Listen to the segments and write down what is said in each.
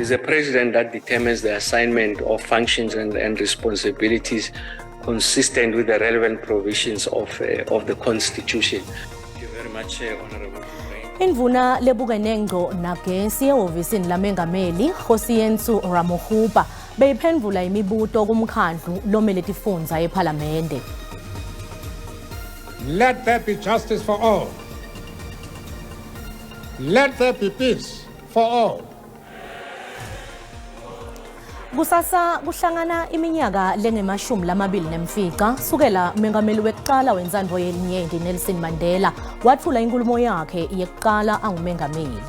is a president that determines the assignment of functions and responsibilities consistent with the relevant provisions of the Constitution. Thank you very much, Honorable. Indvuna lebukene ngqo nagesi ehhovisini lamengameli Nkosiyethu Ramohupa beyiphendvula imibuto kumkhandlu lomele tifundza ePhalamende. Let there be justice for all. Let there be peace for all. Kusasa kuhlangana iminyaka lengemashumi lamabili nemfica sukela umengameli wekuqala wentsandvo yelinyenti Nelson Mandela wathula inkulumo yakhe yekuqala angumengameli.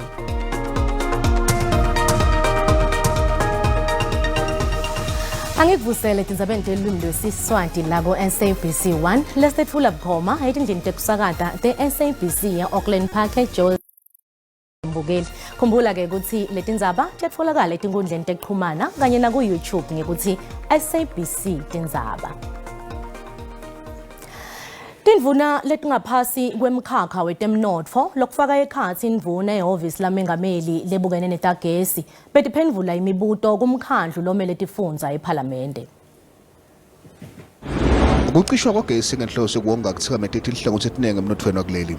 Angikuvusele tindzabeni telulwimi lwesiswati lako SABC 1 lesitfula bukhoma etindlini tekusakata te-SABC e-Auckland Park eJozi. Khumbula ke ukuthi letindzaba tiyatfolakala etinkundleni tekuxhumana kanye na ku YouTube ngekuthi SABC Tindzaba. Tindvuna letingaphasi kwemkhakha wetemnotfo lokufaka ekhatsi indvuna ehhovisi lamengameli lebukene netagesi betiphendvula imibuto kumkhandlu lomele tifundza ePhalamende. Ukucishwa kwagesi ngenhloso yokuwonga kuthikamete inhlangothi eziningi emnothweni wakuleli.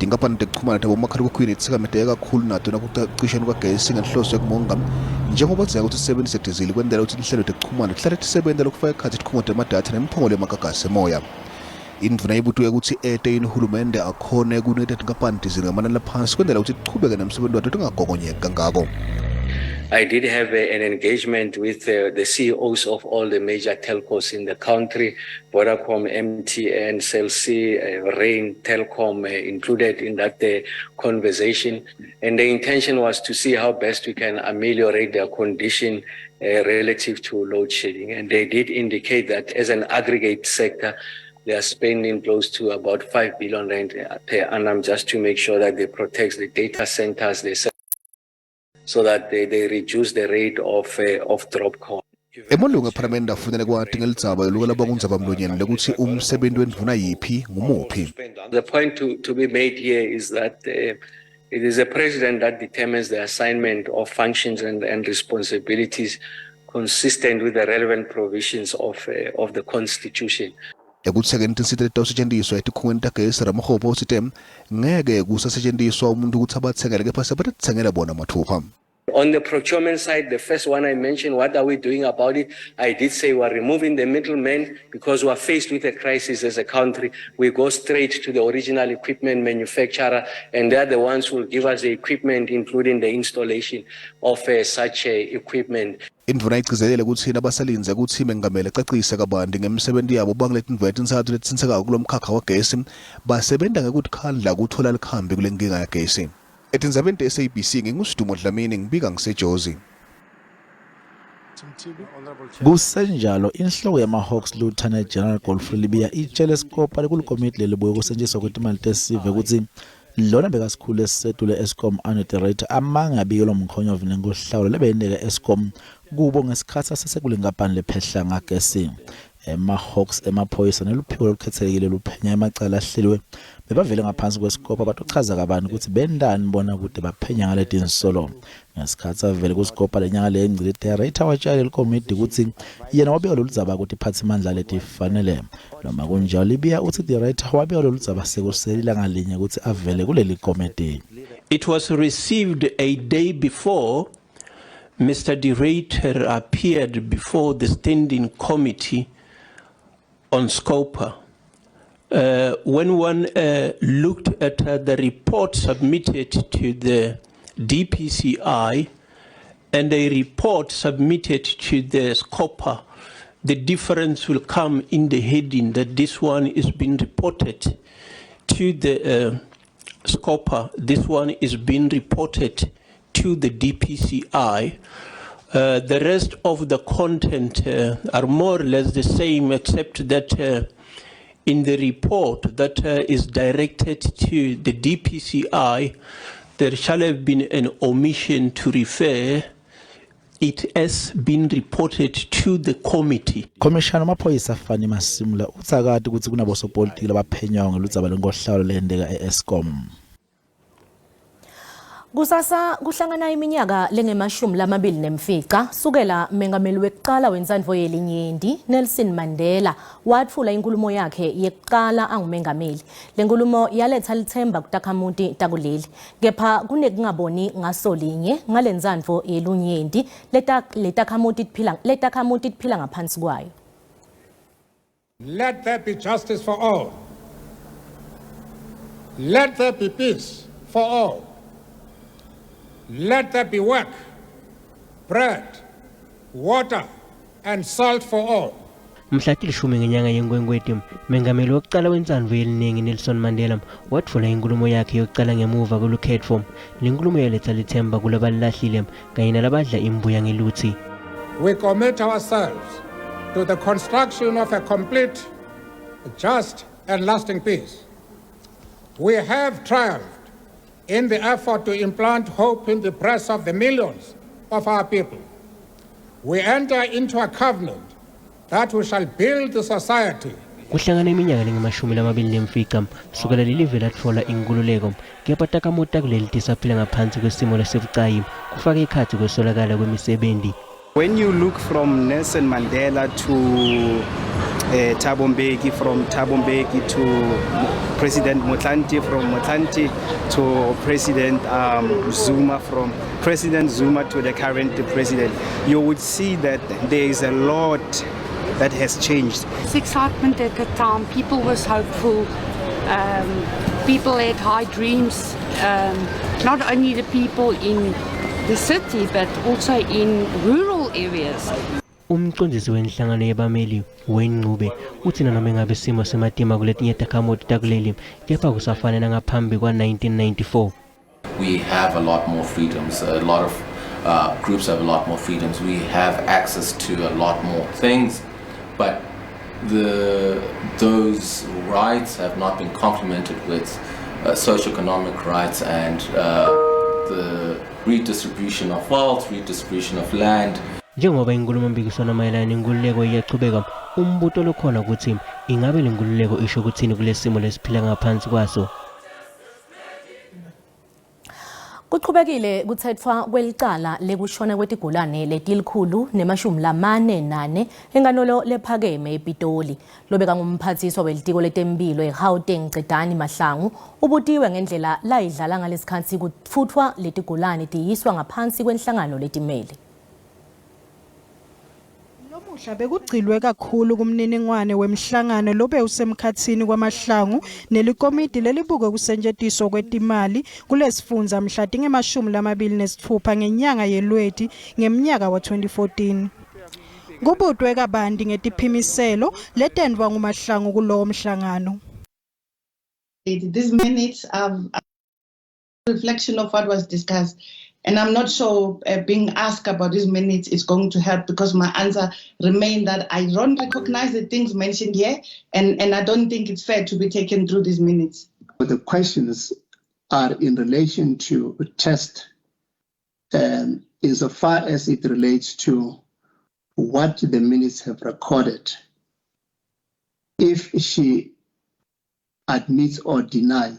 Tinkampani tekuxhumana tabomakhalekhukhwini tithikamete kakhulu nato nakucisheni kwagesi ngenhloso yokumonga njengoba kudingeka ukuthi sisebenzise idizili kwendlela ukuthi inhlelo tekuxhumana tihlale tisebenta lokufaka ekhatsi tikhungo emadatha nemiphongolo yamagagasi emoya. Indvuna ibutuke ukuthi ete uhulumende akhone kuneta tinkampani dizili ngamanani laphansi kwendlela ukuthi tichubeke nemsebenzi wato tingagogonyeki kangako. I did have an engagement with the CEOs of all the major telcos in the country, Vodacom, MTN, Cell C, Rain, Telcom included in that conversation. And the intention was to see how best we can ameliorate their condition relative to load shedding. And they did indicate that as an aggregate sector, they are spending close to about 5 billion rand per annum just to make sure that they protect the data centers, so that they reduce the rate of drop cost. Emalungu ePhalamende afunele kwatinga Tindzaba yolukela bakundzaba mlonyeni lekuthi umsebenzi wendvuna yiphi ngumuphi. The point to be made here is that it is a president that determines the assignment of functions and responsibilities consistent with the relevant provisions of the Constitution. Ekutsekeni tinsita letawusetjentiswa etikhungweni tagesi Ramohupa uthi ngeke kusasetjentiswa umuntu ukuthi abatsengele kepha sebatitsengela bona mathupha. On the procurement side, the first one I mentioned, what are we doing about it? I did say we're removing the middlemen because we're faced with a crisis as a country. We go straight to the original equipment manufacturer, and they're the ones who will give us the equipment, including the installation of such equipment. Indvuna igcizelele ukuthi abasalinze ukuthi mengamele ecacise kabanti ngemsebenzi yabo bangiletindvu etintsathu letitsintsekako kulomkhakha wagesi basebenta ngekukhandla kuthola likhambi kule nkinga yagesi. Etindzabeni te-SABC nginguSidumo Dlamini ngibika ngiseJozi. Kusenjalo inhloko yama-Hawks Lieutenant General Godfrey Libiya itshele isikopha kulkomiti lelibuye kusetshenziswa kwetimali tesive ukuthi lona bekasikhulu esisetule Eskom Director amanga abikelo mkhonyovu nenkohlawulo lebeyeneka Eskom kubo ngesikhathi asesekule nkampani lephehla ngagesi. Ema-Hawks emaphoyisa neluphiko olukhethekile luphenya emacala ahleliwe bebavele ngaphansi kwesikopha batochaza kabantu ukuthi bendani bona kude baphenya ngaleti insolo. Ngesikhathi avele kusikopha lenyanga lengcile director watshale likomiti ukuthi yena wabeka lolu dzaba ukuthi iphathe imandla letifanele. Noma kunjalo Libiya uthi director wabeka lolu dzaba sekuselila ngalinye ukuthi avele kuleli komiti. It was received a day before Mr. Director appeared before the standing committee on Scopa. When one looked at the report submitted to the DPCI and a report submitted to the Scopa, the difference will come in the heading that this one is being reported to the Scopa, this one is being reported to the DPCI. The rest of the content are more or less the same, except that in the report that is directed to the DPCI, there shall have been an omission to refer it has been reported to the committee. Commissioner maphoyisa Fani Masimula utsakati ukuthi kunabosopolitiki labaphenyayo ngeludzaba lenkohlawulo lehendeka eEskom. Kusasa kuhlangana iminyaka lengemashumi lamabili nemfica sukela mengameli wekuqala wenzandvo yelinyenti Nelson Mandela watfula inkulumo yakhe yekuqala angumengameli. Lenkulumo yaletha lithemba kutakhamuti takuleli. Kepha kunekungaboni ngasolinye ngalenzandvo yelunyenti letakhamuti tiphila ngaphansi kwayo. Let there be justice for all. Let there be peace for all. Let there be work, bread, water, and salt for all. Mhla tilishumi ngenyanga yeNkwenkweti, mengameli wokuqala wenzandvo yeliningi Nelson Mandela watfula inkulumo yakhe yokuqala ngemuva kulukhetfo. Lenkulumo yaletha lithemba kulabalahlile kanye nalabadla imbuya ngeluthi. We commit ourselves to the construction of a complete, just, and lasting peace. We have triumphed in the effort to implant hope in the breasts of the millions of our people. We enter into a covenant that we shall build the society. Kuhlangana iminyaka lengemashumi lamabili nemfica sukela lelive latfola inkululeko, kepha takhamuti takuleli tisaphila ngaphansi kwesimo lesibucayi kufaka ekhatsi kwesolakala kwemisebenzi. When you look from Nelson Mandela to Thabo Mbeki, from Thabo Mbeki to President Motlanthe, from Motlanthe to President Zuma, from President Zuma to the current president, you would see that there is a lot that has changed. It's excitement at the time. People was hopeful. People had high dreams. Not only the people in the city, but also in rural areas. Umcondzisi wenhlangano yabameli weNgcube uthi noma ngabe simo sematima kuletinye takhamuti takuleli kepha kusafana nangaphambi kwa-1994. We have a lot more freedoms. A lot of groups have a lot more freedoms. We have access to a lot more things, but those rights have not been complemented with socio-economic rights and the redistribution of wealth, redistribution of land. Njengoba inkulumo mpikiswano mayelana nenkululeko iyaqhubeka, umbuto lokhona ukuthi ingabe le nkululeko isho ukuthini kulesimo lesiphila ngaphansi kwaso. Kuqhubekile kuthethwa kwelicala lekushona kwetigulane letilikhulu nemashumi lamane nane enganolo lephakeme ePitoli. Lobeka ngumphathiswa welitiko letemphilo eGauteng Cedani Mahlangu ubutiwe ngendlela layidlala ngalesikhathi kutfuthwa letigulane tiyiswa ngaphansi kwenhlangano letimele. Lomuhla bekugcilwe kakhulu kumniningwane wemhlangano lobe usemkhatsini kwaMahlangu nelikomiti lelibuke kusetshenziswa kwetimali kulesifundza mhla tinge-26 ngenyanga yeLweti ngemnyaka wa-2014. Kubutwe kabanti ngetiphimiselo letendwa nguMahlangu kulowo mhlangano. These minutes are a reflection of what was discussed. And I'm not sure being asked about these minutes is going to help, because my answer remains that I don't recognize the things mentioned here, and I don't think it's fair to be taken through these minutes. The questions are in relation to a test insofar as it relates to what the minutes have recorded. If she admits or denies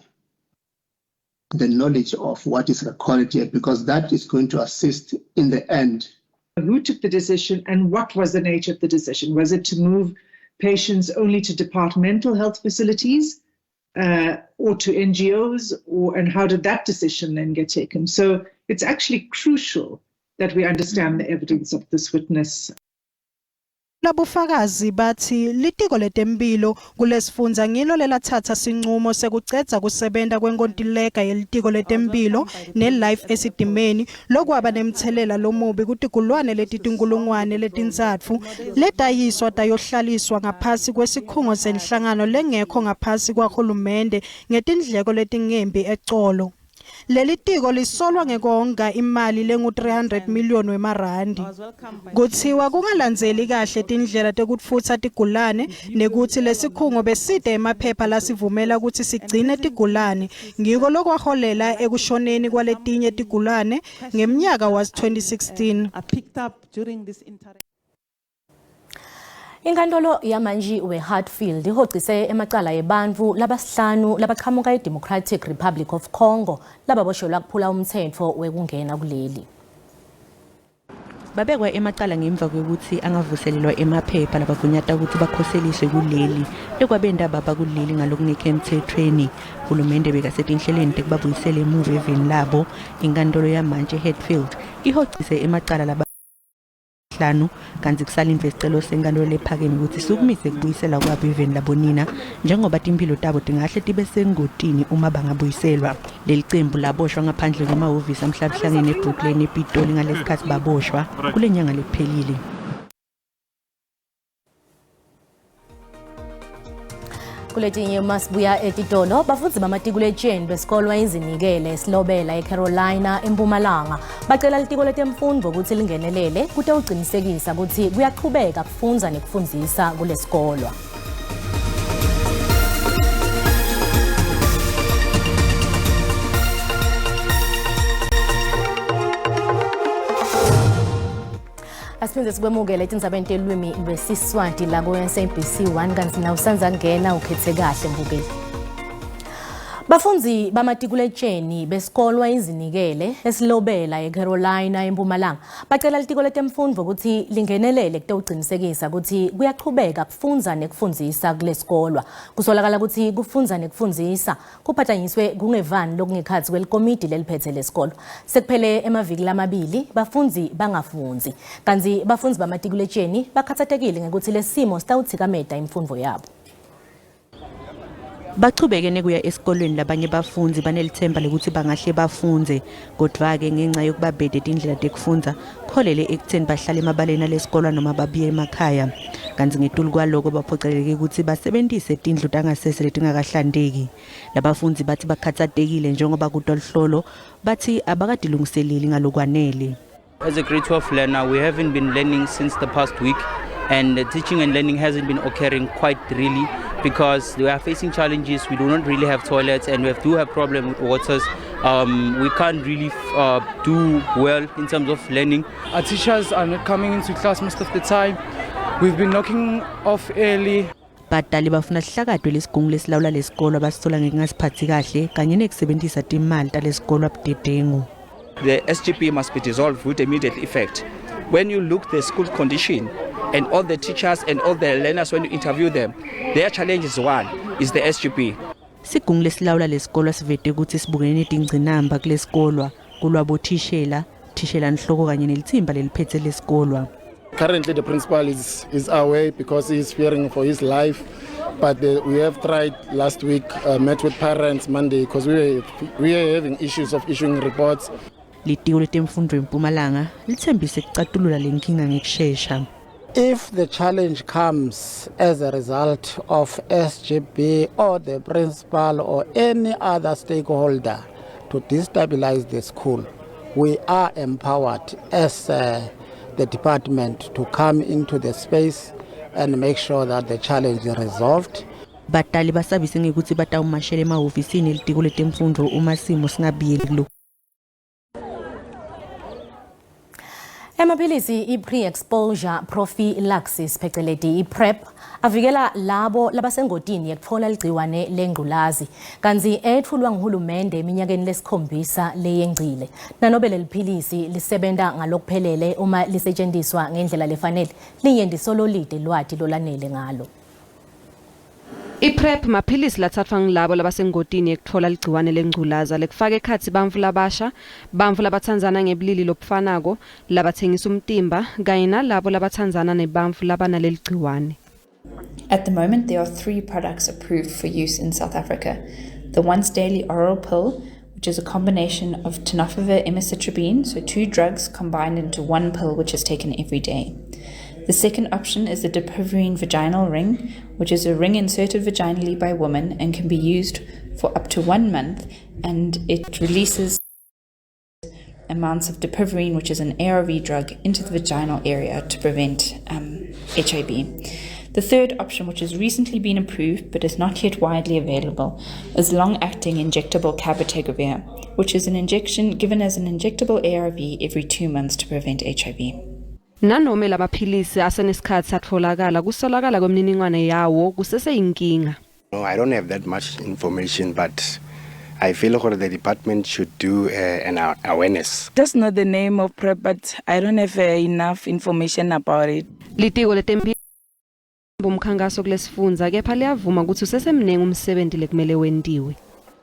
the knowledge of what is recorded here, because that is going to assist in the end. Who took the decision and what was the nature of the decision? Was it to move patients only to departmental health facilities or to NGOs, and how did that decision then get taken? So it's actually crucial that we understand the evidence of this witness. Labufakazi bathi litiko letemphilo kulesifundza ngilo lelathatha sinqumo sekucedza kusebenta kwenkontileka yelitiko letemphilo ne-life esidimeni lokwaba nemthelela lomubi kutigulane letitinkulungwane letintsatfu letayiswa tayohlaliswa ngaphasi kwesikhungo senhlangano lengekho ngaphasi kwahulumende ngetindleko letingembi ecolo. Leli tiko lisolwa ngekonga imali lengu-300 million wemarandi. Kuthiwa kungalandzeli kahle tindlela tekutfutsa tigulane nekuthi lesikhungo beside emaphepha lasivumela ukuthi sigcine tigulane, ngiko lokwaholela ekushoneni kwaletinye tigulane ngemnyaka was 2016. Inkantolo yamanje we-Hartfield ihocise emacala ebantfu labasihlanu labaqhamuka e-Democratic Republic of Congo lababoshelwa kuphula umthetho wekungena kuleli. Babekwa emacala ngemva kwekuthi angavuselelwa emaphepha labavunyata ukuthi bakhoseliswe kuleli ekwabendaba bakuleli ngalokungekho emthethweni. Uhulumende bekasethi inhlelweni tekubabuyisela emuva eveni labo. Inkantolo yamanje eHartfield ihocise emacala laba kanti kusalinda isicelo senkantolo lephakeme ukuthi sukumise kubuyisela kwabo eveni labonina njengoba impilo tabo tingahle tibe sengotini uma bangabuyiselwa. Leli qembu laboshwa ngaphandle kwemahhovisi amhlabuhlangene eBrooklyn ePitoli ngalesikhathi baboshwa kule nyanga lephelile. Kuletinye masibuya etitolo bafundzi bamatikhuletsheni besikolo izinikele esilobela eCarolina eMpumalanga bacela litiko letemfundvo ukuthi lingenelele kute uqinisekisa ukuthi kuyaqhubeka kufundza nekufundzisa kulesikolo. Asiphinde sikwemukele etindzabeni telwimi lwesiswati la ku-SABC 1 kanti na usanza ngena ukhethe kahle mbukeli. Bafundzi bamatikhuletsheni besikolo izinikele esilobela eCarolina eMpumalanga bacela litiko letemfundvo ukuthi lingenelele kute uqinisekisa ukuthi kuyaqhubeka kufundza nekufundzisa kulesikolo. Kusolakala ukuthi kufundza nekufundzisa kuphathanyiswe kungevani lokungekhatsi kwelikomidi leliphethe lesikolo. Sekuphele emaviki lamabili bafundzi bangafundzi kanti bafundzi bamatikhuletsheni bakhathatekile ngekuthi lesimo sitawuthikameta imfundvo yabo. Bachubekene kuya esikolweni labanye bafundzi banelithemba lekuthi bangahle bafunze kodwa ke ngenxa yokubabhede indlela tekufundza kholele ekutheni bahlale emabaleni lesikolo noma babiye emakhaya kanti ngetulu kwaloko baphoceleke ukuthi basebenzise tindlu tangasese letingakahlandeki. Labafundzi bathi bakhathatekile njengoba kutolihlolo bathi abakadilungiseleli ngalokwanele. As a grade 12 learner, we haven't been learning since the past week, and the teaching and learning hasn't been occurring quite really because we are facing challenges. We do not really have toilets, and we do have problem with waters. We can't really do well in terms of learning. Our teachers are not coming into class most of the time. We've been knocking off early. Badali bafuna sihlakadwe lesigungu lesilawula lesikolo abasithola ngekungasiphathi kahle kanye nekusebenzisa timali talesikolo abudedengu. The SGP must be dissolved with immediate effect. When you look at the school condition and all the teachers and all the learners, when you interview them, their challenge is one, is the SGP. Sigungu lesilawula lesikolo sivete ukuthi sibukene netingcinamba kulesikolo kulwabothishela nhloko kanye nelithimba leliphethe lesikolo. Currently the principal is away because he is fearing for his life, but we have tried last week, met with parents Monday because we are having issues of issuing reports. Litiko letemfundo eMpumalanga lithembise kucatulula lenkinga ngekusheshsha. If the challenge comes as a result of SGB or the principal or any other stakeholder to destabilize the school, we are empowered as the department to come into the space and make sure that the challenge is resolved. Batali basabise ngekuthi batawumashela emahhovisini litiko letemfundo uma simo singabiyeli. Amaphilisi i-pre-exposure prophylaxis phecelezi i-PrEP avikela labo labasengotini yekutfola ligciwane lengculazi kanti ethulwa nguhulumende eminyakeni lesikhombisa leyengcile. Nanobe leli philisi lisebenza ngalokuphelele uma lisetshenziswa ngendlela lefanele liyendiso lolide lwati lolanele ngalo. I-PrEP maphilisi lathathwa ngilabo labasengotini ekuthola ligciwane lengculaza lekufaka ekhatsi bantfu labasha, bantfu labathandzana ngebulili lobufanako, labathengisa umtimba kanye nalabo labathandzana nebantfu labanaleli gciwane. At the moment, there are 3 products approved for use in South Africa. The once daily oral pill, which is a combination of tenofovir emicetribine, so 2 drugs combined into 1 pill which is taken every day. The second option is the depivirine vaginal ring, which is a ring inserted vaginally by women and can be used for up to 1 month, and it releases amounts of depivirine, which is an ARV drug, into the vaginal area to prevent HIV. The third option, which has recently been approved but is not yet widely available, is long-acting injectable cabotegravir, which is an injection given as an injectable ARV every 2 months to prevent HIV. nanoma lamaphilisi asenesikhathi atholakala kusolakala kwemininingwane yawo kuseseyinkinga. No, I don't have that much information, but I feel like the department should do an awareness. That's not the name of PrEP, but I don't have enough information about it. Litiko letempilo bomkhankaso kulesifundza kepha liyavuma ukuthi usesemningi umsebenzi lekumele wendiwe.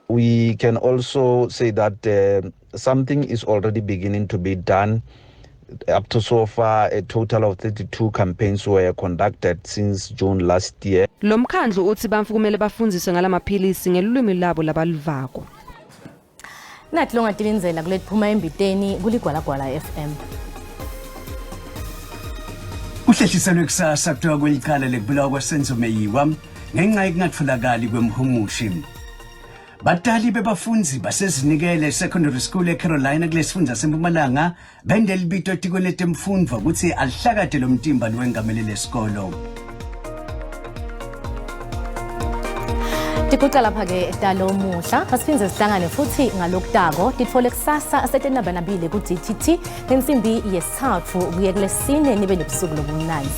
We can also say that something is already beginning to be done. Up to so far, a total of 32 campaigns were conducted since June last year. Lo mkhandlu uthi bamfu kumele bafundziswe ngalamaphilisi ngelulwimi labo labalivako. Nathi lo ngativinzela kuletiphuma embiteni kuligwalagwala FM. Uhlehliselwe kusasa kuthiwa kwelicala lekubulawa kwaSenzo Meyiwa ngenxa yokungatholakali kwemhumushi. Batali bebafunzi basezinikele secondary school eCarolina kulesifundza seMpumalanga bendela ibito etiko letemfundvo ukuthi alihlakade lo mtimba lwengameli lesikolo. Tikuca lapha-ke talo muhla asiphindze sihlangane futhi ngalokutako titfole kusasa asetenaba nabile ku-DTT ngensimbi yesithathu kuye kulesine nibe nebusuku lobumnandi.